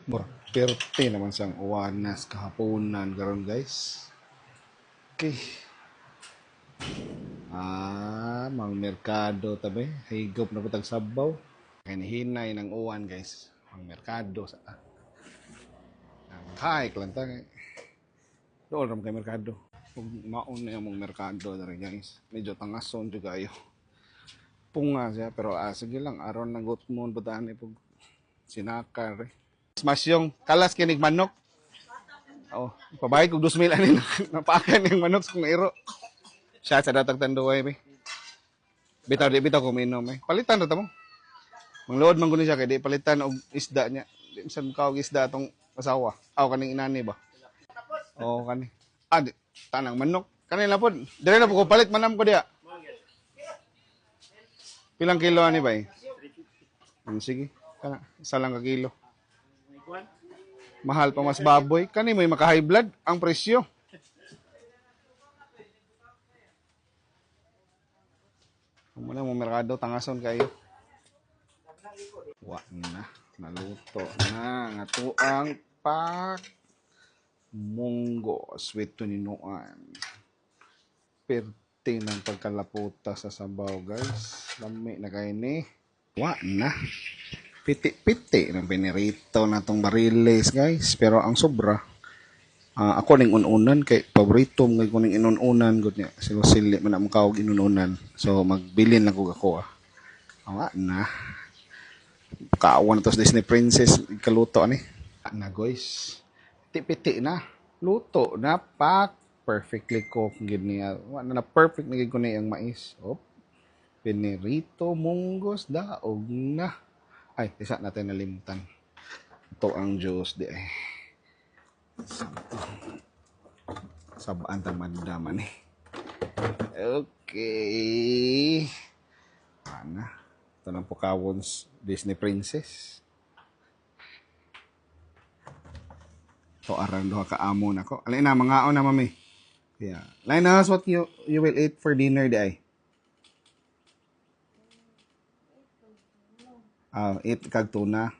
Mura, perte naman siyang uwanas kahaponan karon guys. Okay. Mang merkado tabi. Higop na putag sabaw. Kanihinay ng uwan guys. Mang merkado sa hike lang ta. Doon ram kay merkado. Kung maon na yung merkado na rin guys. Medyo tangason juga ayo. Punga siya pero sige lang aron nang gutmon butahan ipog sinakar. Smash yung kalas kinig manok. Oh, pabayad kog 2,000 ani napakan yung manok sa iro. Siya sa datag tanduay be. Bitaw di bitaw ko minom eh. Palitan ra ta mo. Manglood man guni siya kay di palitan og isda niya. Di san ka og isda tong asawa. Aw kaning inani ba? Oh, kani. Di, tanang manok. Kanila pod. Dire na po ko palit manam ko diha. Pilang kilo ani ba eh? Sige. Kana, isa lang ka kilo. Mahal pa mas baboy. Kani may maka-high blood ang presyo. Muna mo merkado tangason kayo. Wa na. Naluto na. Nga tuang pak. Munggo. Sweet to ninuan. Perti ng pagkalaputa sa sabaw guys. Lami na kayo ni. Wa na. Piti-piti ng pinirito na tong bariles guys. Pero ang sobra. Ako ning ununan kay paborito ng ko ning inununan gud niya. Sili man ang kawog inununan. So magbilin lang ko ako. Wa na. Kaawan to sa Disney Princess kaluto ani. Na guys. Piti-piti na. Luto na pak. Perfectly cooked gid niya. Wa na perfect na gid ko ni ang mais. Pinirito munggos daog na. Ay, isa natin nalimtan. Ito ang juice di ay. Sabaan tamandaman eh. Okay. Ana. Ito ng Pukawons Disney Princess. Ito aran doha ka amo nako. Alay na mga na mami. Yeah. Linus, what you will eat for dinner di ay? Eat kag tuna.